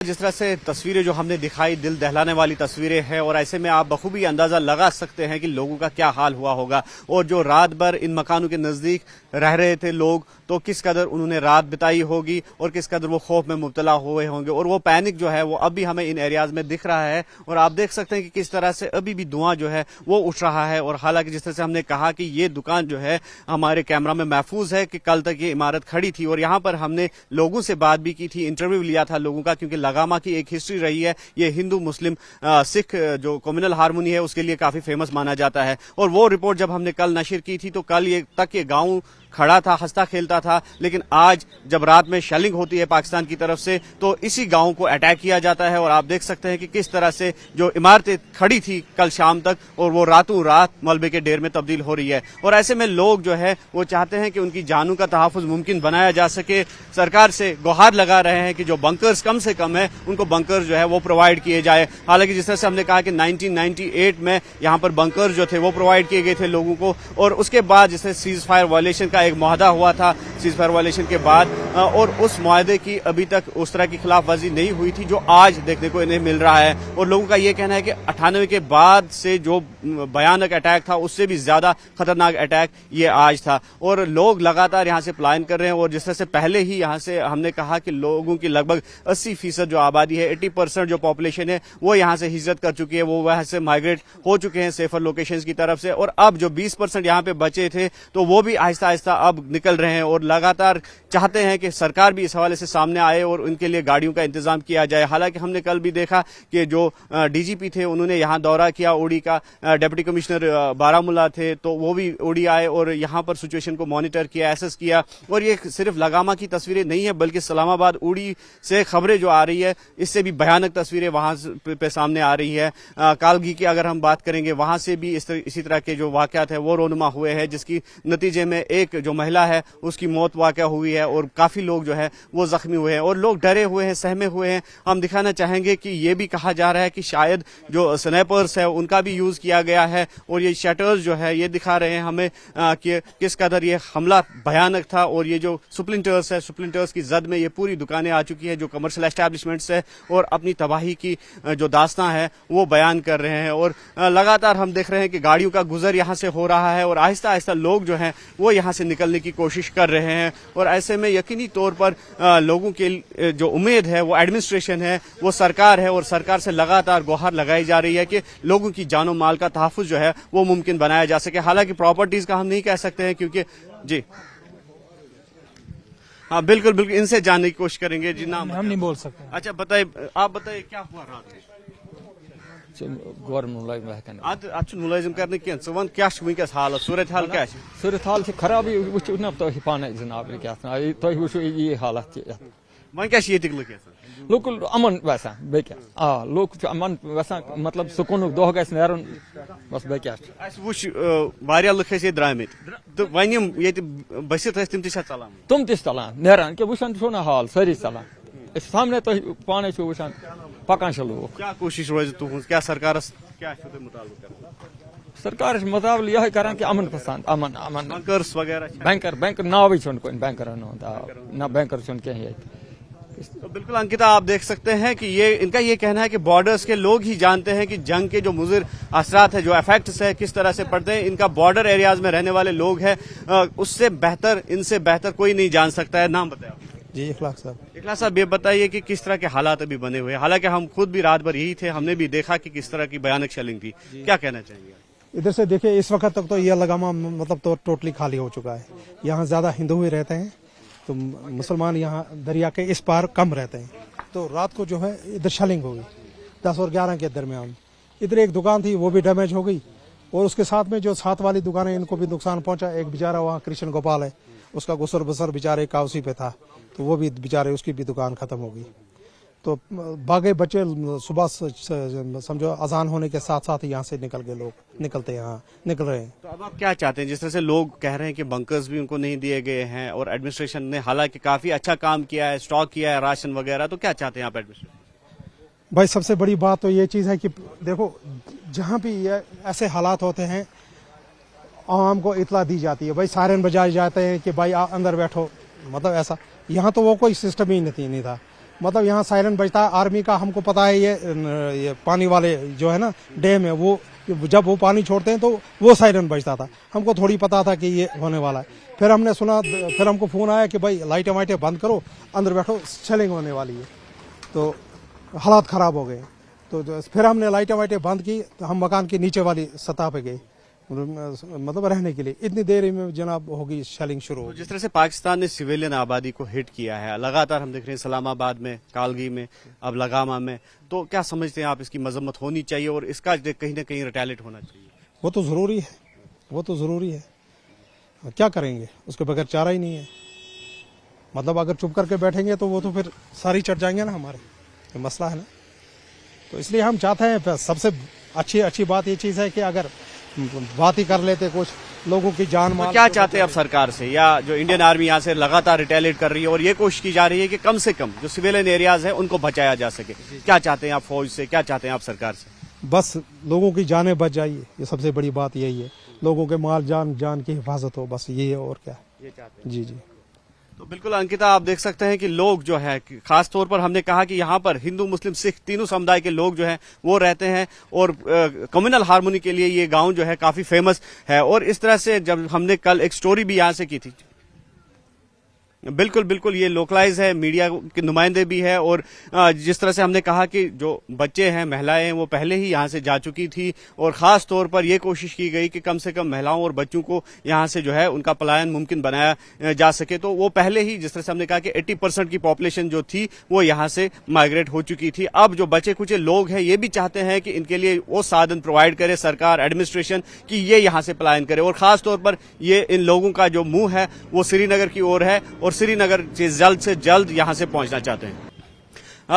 जिस तरह से तस्वीरें जो हमने दिखाई दिल दहलाने वाली तस्वीरें हैं और ऐसे में आप बखूबी अंदाजा लगा सकते हैं कि लोगों का क्या हाल हुआ होगा और जो रात भर इन मकानों के नजदीक रह रहे थे लोग तो किस कदर उन्होंने रात बिताई होगी और किस कदर वो खौफ में मुब्तला हुए होंगे और वो पैनिक जो है वो अब भी हमें इन एरियाज में दिख रहा है और आप देख सकते हैं कि किस तरह से अभी भी धुआं जो है वो उठ रहा है। और हालांकि जिस तरह से हमने कहा कि ये दुकान जो है हमारे कैमरा में महफूज है कि कल तक ये इमारत खड़ी थी और यहाँ पर हमने लोगों से बात भी की थी, इंटरव्यू लिया था लोगों का, क्योंकि लगामा की एक हिस्ट्री रही है, ये हिंदू मुस्लिम सिख जो कम्युनल हारमोनी है उसके लिए काफी फेमस माना जाता है। और वो रिपोर्ट जब हमने कल नशर की थी तो कल ये गांव खड़ा था, हंसता खेलता था, लेकिन आज जब रात में शेलिंग होती है पाकिस्तान की तरफ से तो इसी गांव को अटैक किया जाता है और आप देख सकते हैं कि किस तरह से जो इमारतें खड़ी थी कल शाम तक और वो रातों रात मलबे के ढेर में तब्दील हो रही है। और ऐसे में लोग जो है वो चाहते हैं कि उनकी जानों का तहफ़्फ़ुज़ मुमकिन बनाया जा सके, सरकार से गुहार लगा रहे हैं कि जो बंकर्स कम से कम है उनको बंकर्स जो है वो प्रोवाइड किए जाए। हालांकि जिस तरह से हमने कहा कि 1998 में यहाँ पर बंकर्स जो थे वो प्रोवाइड किए गए थे लोगों को और उसके बाद जिससे सीज फायर वायलेशन का एक मुआहदा हुआ था, सीज फायर वायलेशन के बाद और उस मुआहदे की अभी तक उस तरह की खिलाफ वर्जी नहीं हुई थी जो आज देखने को इन्हें मिल रहा है। और लोगों का ये कहना है कि 98 के बाद से जो भयानक अटैक था उससे भी ज्यादा खतरनाक अटैक ये आज था और लोग लगातार यहाँ से पलायन कर रहे हैं। और जिस तरह से पहले ही यहाँ से हमने कहा कि लोगों की लगभग 80% जो आबादी है, 80% जो पॉपुलेशन है वो यहाँ से हिजरत कर चुकी है, वो वहाँ से माइग्रेट हो चुके हैं सेफर लोकेशंस की तरफ से। और अब जो 20% यहाँ पे बचे थे तो वो भी आहिस्ता आहिस्ता अब निकल रहे हैं और लगातार चाहते हैं कि सरकार भी इस हवाले से सामने आए और उनके लिए गाड़ियों का इंतजाम किया जाए। हालांकि हमने कल भी देखा कि जो डीजीपी थे उन्होंने यहाँ दौरा किया उड़ी का, डिप्टी कमिश्नर बारामूला थे तो वो भी उड़ी आए और यहाँ पर सिचुएशन को मॉनिटर किया, एसेस किया। और ये सिर्फ लगामा की तस्वीरें नहीं है बल्कि इस्लामाबाद उड़ी से खबरें जो आ रही है इससे भी भयानक तस्वीरें वहां पे सामने आ रही है। कालगी की अगर हम बात करेंगे वहां से भी इसी तरह के जो वाकयात है वो रोनुमा हुए हैं जिसकी नतीजे में एक जो महिला है उसकी मौत वाक़या हुई है और काफी लोग जो है वो जख्मी हुए हैं और लोग डरे हुए हैं, सहमे हुए हैं। हम दिखाना चाहेंगे कि ये भी कहा जा रहा है कि शायद जो स्नैपर्स है उनका भी यूज किया गया है और ये शटर्स जो है ये दिखा रहे हैं हमें कि किस कदर ये हमला भयानक था। और ये जो सुप्लिंटर्स है, सुप्लिंटर्स की जद में ये पूरी दुकानें आ चुकी है जो कमर्शियल एस्टैब्लिशमेंट्स है और अपनी तबाही की जो दास्तां है वो बयान कर रहे हैं। और लगातार हम देख रहे हैं कि गाड़ियों का गुजर यहाँ से हो रहा है और आहिस्ता आहिस्ता लोग जो हैं वो यहाँ से निकलने की कोशिश कर रहे हैं। और ऐसे में यकीनी तौर पर लोगों के जो उम्मीद है वो एडमिनिस्ट्रेशन है, वो सरकार है और सरकार से लगातार गुहार लगाई जा रही है कि लोगों की जानो माल का तहफ़्फ़ुज़ जो है वो मुमकिन बनाया जा सके। हालांकि प्रॉपर्टीज का हम नहीं कह सकते हैं क्योंकि जी हाँ बिल्कुल बिल्कुल इनसे जानने की कोशिश करेंगे। जी नाम हम नहीं बोल सकते। अच्छा बताइए, आप बताइए क्या हुआ रात में? गौर मुलाजिम आज मुलाजिम करने की वन क्या वनकस हालत सूरत हाल क्या सूरत हाल खराब वो ना तो पान जनाब क्या तो वो ये हालत वन क्या लोग अमन वैसा बे क्या लोग अमन वैसा मतलब सुकून दह गस नेरन बस बे क्या वुच वारिया लुक ये द्रामित तो वन ये बसित तम चलान नेरान क्या वुचान छो ना हाल सारी चलान सामने तो पाने वुचान पकान लोग क्या कोशिश रोज तुहज क्या सरकार क्या सरकार मुताबिक यह करान कि अमन पसंद अमन अमन बैंकर्स वगैरह बैंकर नाव बैंकर ना बैंकर कहीं। तो बिल्कुल अंकिता आप देख सकते हैं कि ये इनका ये कहना है कि बॉर्डर्स के लोग ही जानते हैं कि जंग के जो मुज़िर असरात है, जो इफेक्ट्स है किस तरह से पड़ते हैं। इनका बॉर्डर एरियाज में रहने वाले लोग हैं, उससे बेहतर इनसे बेहतर कोई नहीं जान सकता है। नाम बताया जी इखलाक साहब। इखलाक साहब ये बताइए कि किस तरह के हालात अभी बने हुए हैं? हालांकि हम खुद भी रात भर यही थे, हमने भी देखा कि किस तरह की भयानक शेलिंग थी, क्या कहना चाहिए? इधर से देखिए इस वक्त तक तो यह लगामा मतलब तो टोटली खाली हो चुका है। यहाँ ज्यादा हिंदू ही रहते हैं तो मुसलमान यहाँ दरिया के इस पार कम रहते हैं। तो रात को जो है इधर शेलिंग हो गई 10 और 11 के दरमियान। इधर एक दुकान थी वो भी डैमेज हो गई और उसके साथ में जो साथ वाली दुकानें इनको भी नुकसान पहुंचा। एक बेचारा वहाँ कृष्ण गोपाल है, उसका गुसर बसर बेचारे का उसी पे था तो वो भी बेचारे उसकी भी दुकान खत्म हो गई। तो बागे बच्चे सुबह समझो अजान होने के साथ साथ यहाँ से निकल गए, लोग निकल रहे हैं। तो अब आप क्या चाहते हैं? जिस तरह से लोग कह रहे हैं कि बंकर्स भी उनको नहीं दिए गए हैं और एडमिनिस्ट्रेशन ने हालांकि काफी अच्छा काम किया है, स्टॉक किया है राशन वगैरह, तो क्या चाहते हैं आप एडमिनिस्ट्रेशन? भाई सबसे बड़ी बात तो ये चीज है कि देखो जहाँ भी ऐसे हालात होते हैं आवाम को इतला दी जाती है, भाई सायरन बजाए जाते हैं कि भाई अंदर बैठो, मतलब ऐसा। यहाँ तो वो कोई सिस्टम ही नहीं था। मतलब यहाँ सायरन बजता है आर्मी का, हमको पता है ये पानी वाले जो है ना डैम है, वो जब वो पानी छोड़ते हैं तो वो सायरन बजता था, हमको थोड़ी पता था कि ये होने वाला है। फिर हमने सुना, फिर हमको फोन आया कि भाई लाइटें वाइटें बंद करो, अंदर बैठो, शेलिंग होने वाली है। तो हालात खराब हो गए, तो फिर हमने लाइटें वाइटें बंद की, तो हम मकान की नीचे वाली सतह पे गए, मतलब रहने के लिए। इतनी देर में जनाब होगी शेलिंग शुरू हो। जिस तरह से पाकिस्तान ने सिविलियन आबादी को हिट किया है लगातार, हम देख रहे हैं इस्लामाबाद में, कालगी में, अब लगामा में, तो क्या समझते हैं आप इसकी मजम्मत होनी चाहिए और इसका कहीं ना कहीं रिटेलिएट होना चाहिए? वो तो ज़रूरी है, वो तो ज़रूरी है, क्या करेंगे, उसके बगैर चारा ही नहीं है। मतलब अगर चुप करके बैठेंगे तो वो तो फिर सारी चढ़ जाएंगे ना हमारे, ये मसला है ना। तो इसलिए हम चाहते हैं, सबसे अच्छी बात ये चीज़ है कि अगर बात ही कर लेते, कुछ लोगों की जान माल। तो क्या चाहते हैं आप सरकार से, या जो इंडियन आर्मी यहाँ से लगातार रिटेलिएट कर रही है और ये कोशिश की जा रही है कि कम से कम जो सिविलियन एरियाज है उनको बचाया जा सके, क्या चाहते हैं आप फौज से, क्या चाहते हैं आप सरकार से? बस लोगों की जानें बच जाइए, ये सबसे बड़ी बात यही है, लोगों के माल जान की हिफाजत हो, बस ये है, और क्या। ये चाहते हैं। जी। तो बिल्कुल अंकिता, आप देख सकते हैं कि लोग जो है, खास तौर पर हमने कहा कि यहाँ पर हिंदू मुस्लिम सिख तीनों समुदाय के लोग जो हैं वो रहते हैं और कम्युनल हार्मोनी के लिए ये गांव जो है काफी फेमस है। और इस तरह से जब हमने कल एक स्टोरी भी यहाँ से की थी, बिल्कुल ये लोकलाइज है, मीडिया के नुमाइंदे भी है, और जिस तरह से हमने कहा कि जो बच्चे हैं, महिलाएं हैं, वो पहले ही यहाँ से जा चुकी थी और खास तौर पर यह कोशिश की गई कि कम से कम महिलाओं और बच्चों को यहाँ से जो है उनका पलायन मुमकिन बनाया जा सके। तो वो पहले ही, जिस तरह से हमने कहा कि 80% की पॉपुलेशन जो थी वो यहाँ से माइग्रेट हो चुकी थी। अब जो बचे कुछ लोग हैं ये भी चाहते हैं कि इनके लिए वो साधन प्रोवाइड करे सरकार, एडमिनिस्ट्रेशन, कि ये यहाँ से पलायन करे। और खास तौर पर ये इन लोगों का जो मुंह है वो श्रीनगर की ओर है और श्रीनगर से जल्द यहां से पहुंचना चाहते हैं।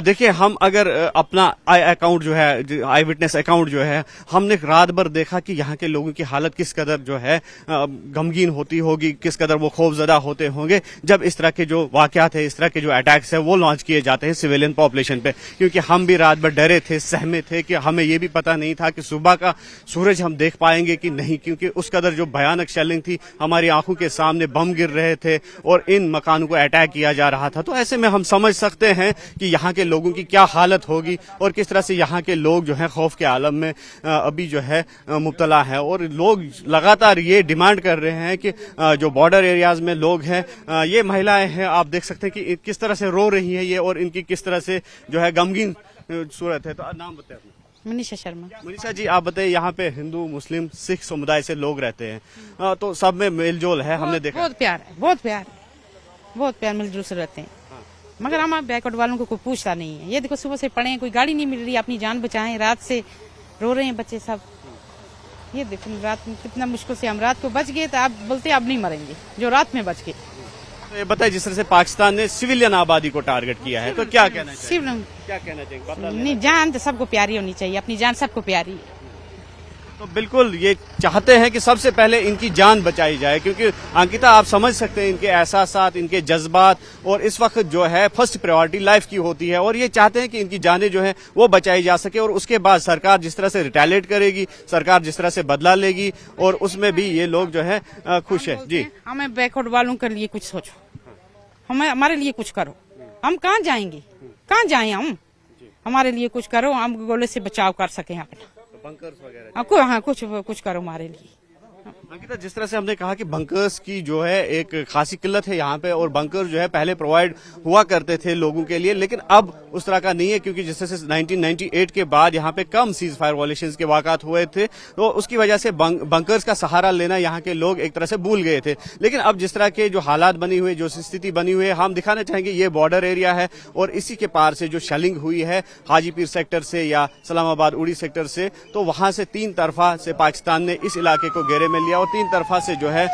देखिए, हम अगर अपना अकाउंट जो है, आई विटनेस अकाउंट जो है, हमने रात भर देखा कि यहाँ के लोगों की हालत किस कदर जो है गमगीन होती होगी, किस कदर वो खौफजदा होते होंगे जब इस तरह के जो वाकयात है, इस तरह के जो अटैक्स है वो लॉन्च किए जाते हैं सिविलियन पॉपुलेशन पे। क्योंकि हम भी रात भर डरे थे, सहमे थे कि हमें ये भी पता नहीं था कि सुबह का सूरज हम देख पाएंगे कि नहीं, क्योंकि उस कदर जो भयानक शेलिंग थी, हमारी आंखों के सामने बम गिर रहे थे और इन मकानों को अटैक किया जा रहा था। तो ऐसे में हम समझ सकते हैं कि यहाँ के लोगों की क्या हालत होगी और किस तरह से यहाँ के लोग जो है खौफ के आलम में अभी जो है मुब्तला है। और लोग लगातार ये डिमांड कर रहे हैं कि जो बॉर्डर एरियाज में लोग हैं, ये महिलाएं हैं, आप देख सकते हैं कि किस तरह से रो रही हैं ये, और इनकी किस तरह से जो है गमगीन सूरत है। तो नाम बताएं अपना। मनीषा शर्मा। मनीषा जी, आप बताइए, यहाँ पे हिंदू मुस्लिम सिख समुदाय से लोग रहते हैं, तो सब में मेलजोल है, हमने देखा। बहुत प्यार मिलजुल से रहते हैं, मगर हम बैकवर्ड वालों को कोई पूछता नहीं है। ये देखो, सुबह से पड़े हैं, कोई गाड़ी नहीं मिल रही, अपनी जान बचाएं, रात से रो रहे हैं बच्चे सब। ये देखो, रात में कितना मुश्किल से हम रात को बच गए, तो आप बोलते अब नहीं मरेंगे जो रात में बच गए। तो ये बताइए, जिस तरह से पाकिस्तान ने सिविलियन आबादी को टारगेट किया है, तो क्या कहना चाहिए? क्या कहना चाहिए? नहीं, जान तो सबको प्यारी होनी चाहिए, अपनी जान सबको प्यारी है। तो बिल्कुल ये चाहते हैं कि सबसे पहले इनकी जान बचाई जाए, क्योंकि अंकिता, आप समझ सकते हैं इनके एहसासात, इनके जज्बात, और इस वक्त जो है फर्स्ट प्रायोरिटी लाइफ की होती है, और ये चाहते हैं कि इनकी जानें जो है वो बचाई जा सके। और उसके बाद सरकार जिस तरह से रिटेलिएट करेगी, सरकार जिस तरह से बदला लेगी, और उसमें भी ये लोग जो है खुश है। जी, हमें बैकवर्ड वालों के लिए कुछ सोचो, हमारे लिए कुछ करो। हम कहाँ जाएंगे, कहाँ जाए हम? हमारे लिए कुछ करो, हम गोले से बचाव कर सके अपना। बंकर्स वगैरह, हाँ, कुछ करो हमारे लिए। अंकिता, जिस तरह से हमने कहा कि बंकर्स की जो है एक खासी किल्लत है यहाँ पे, और बंकर जो है पहले प्रोवाइड हुआ करते थे लोगों के लिए, लेकिन अब उस तरह का नहीं है, क्योंकि जिस तरह से 1998 के बाद यहाँ पे कम सीज फायर वायलेशंस के वाकयात हुए थे, तो उसकी वजह से बंकर्स का सहारा लेना यहाँ के लोग एक तरह से भूल गए थे। लेकिन अब जिस तरह के जो हालात बनी हुए, जो स्थिति बनी हुई है, हम दिखाना चाहेंगे ये बॉर्डर एरिया है, और इसी के पार से जो शेलिंग हुई है हाजीपीर सेक्टर से या इस्लामाबाद उड़ी सेक्टर से, तो वहां से तीन तरफा से पाकिस्तान ने इस इलाके को घेरे में लिया और तीन तरफा से जो है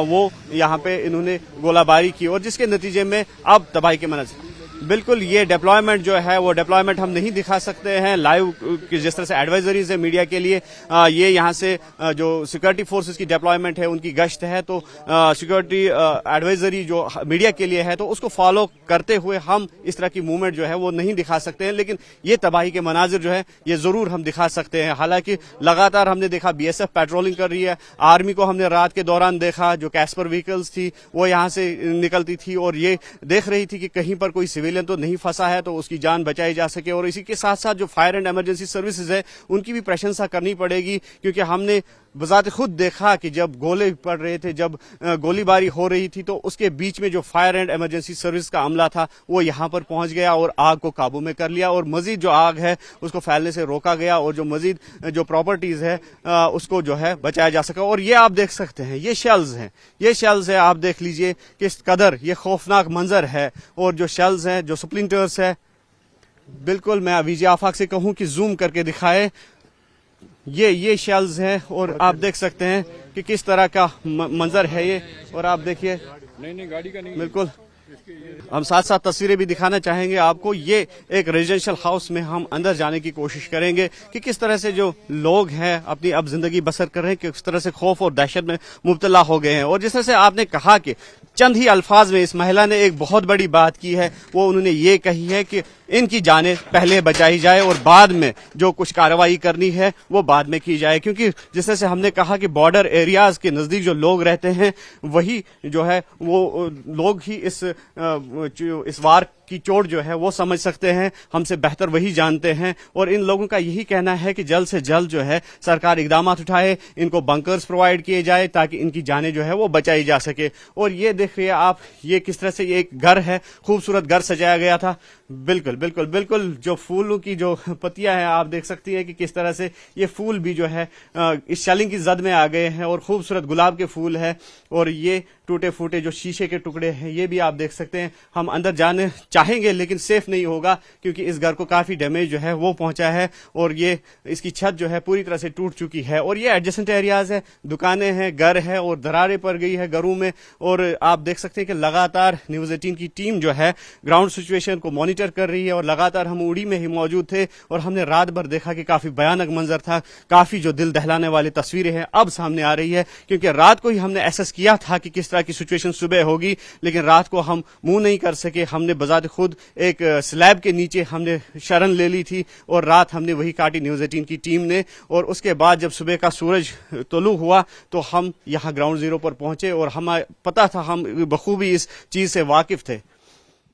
वो यहाँ पे इन्होंने गोलाबारी की, और जिसके नतीजे में अब तबाही के मंजर। बिल्कुल, ये डिप्लॉयमेंट जो है वो डिप्लॉयमेंट हम नहीं दिखा सकते हैं लाइव, जिस तरह से एडवाइजरीज है मीडिया के लिए, ये यहाँ से जो सिक्योरिटी फोर्सेस की डिप्लॉयमेंट है उनकी गश्त है, तो सिक्योरिटी एडवाइजरी जो मीडिया के लिए है, तो उसको फॉलो करते हुए हम इस तरह की मूवमेंट जो है वो नहीं दिखा सकते हैं। लेकिन ये तबाही के मनाजिर जो है ये जरूर हम दिखा सकते हैं। हालांकि लगातार हमने देखा BSF पेट्रोलिंग कर रही है, आर्मी को हमने रात के दौरान देखा, जो कैस्पर व्हीकल्स थी वो यहाँ से निकलती थी और ये देख रही थी कि कहीं पर कोई सिविलियन सिविलियन तो नहीं फंसा है तो उसकी जान बचाई जा सके। और इसी के साथ साथ जो फायर एंड इमरजेंसी सर्विसेज है उनकी भी प्रशंसा करनी पड़ेगी, क्योंकि हमने बजाते खुद देखा कि जब गोले पड़ रहे थे, जब गोलीबारी हो रही थी, तो उसके बीच में जो फायर एंड इमरजेंसी सर्विस का अमला था वो यहाँ पर पहुंच गया और आग को काबू में कर लिया और मजीद जो आग है उसको फैलने से रोका गया और जो मजीद जो प्रॉपर्टीज है उसको जो है बचाया जा सका। और ये आप देख सकते हैं, ये शेल्स हैं, ये शेल्स है, आप देख लीजिए किस कदर ये खौफनाक मंजर है। और जो शेल्स हैं, जो स्प्लिंटर्स है, बिल्कुल मैं विजय आफाक से कहूं कि जूम करके दिखाए, ये शेल्स हैं और आप देख सकते हैं कि किस तरह का मंजर है ये। और आप देखिए, नहीं गाड़ी का नहीं, बिल्कुल हम साथ साथ तस्वीरें भी दिखाना चाहेंगे आपको। ये एक रेजिडेंशियल हाउस में हम अंदर जाने की कोशिश करेंगे कि किस तरह से जो लोग हैं अपनी अब जिंदगी बसर कर रहे हैं, किस तरह से खौफ और दहशत में मुब्तला हो गए हैं। और जिस तरह से आपने कहा कि चंद ही अल्फाज में इस महिला ने एक बहुत बड़ी बात की है, वो उन्होंने ये कही है कि इनकी जानें पहले बचाई जाए और बाद में जो कुछ कार्रवाई करनी है वो बाद में की जाए। क्योंकि जिस तरह से हमने कहा कि बॉर्डर एरियाज के नजदीक जो लोग रहते हैं वही जो है वो लोग ही इस वार की चोट जो है वो समझ सकते हैं, हमसे बेहतर वही जानते हैं। और इन लोगों का यही कहना है कि जल्द से जल्द जो है सरकार इकदाम उठाए, इनको बंकर्स प्रोवाइड किए जाए ताकि इनकी जानें जो है वो बचाई जा सके। और ये देख रहे हैं आप, ये किस तरह से ये एक घर है, खूबसूरत घर सजाया गया था। बिल्कुल बिल्कुल बिल्कुल जो फूलों की जो पत्तियां हैं आप देख सकती हैं कि किस तरह से ये फूल भी जो है इस शेलिंग की जद में आ गए हैं और खूबसूरत गुलाब के फूल है। और ये टूटे फूटे जो शीशे के टुकड़े हैं ये भी आप देख सकते हैं। हम अंदर जाने चाहेंगे लेकिन सेफ नहीं होगा, क्योंकि इस घर को काफी डैमेज जो है वो पहुंचा है और ये इसकी छत जो है पूरी तरह से टूट चुकी है। और ये एडजेसेंट एरियाज है, दुकानें हैं, घर है और दरारें पड़ गई है घरों में। और आप देख सकते हैं कि लगातार न्यूज 18 की टीम जो है ग्राउंड सिचुएशन को मॉनिटर कर रही है और लगातार हम उड़ी में ही मौजूद थे और हमने रात भर देखा कि काफी भयानक मंजर था, काफी जो दिल दहलाने वाली तस्वीरें हैं अब सामने आ रही है। क्योंकि रात को ही हमने एसेस किया था कि किस तरह की सिचुएशन सुबह होगी, लेकिन रात को हम मुंह नहीं कर सके। हमने बजाते खुद एक स्लैब के नीचे हमने शरण ले ली थी और रात हमने वही काटी न्यूज 18 की टीम ने। और उसके बाद जब सुबह का सूरज तुलू हुआ तो हम यहाँ ग्राउंड जीरो पर पहुंचे और हमें पता था, हम बखूबी इस चीज से वाकिफ थे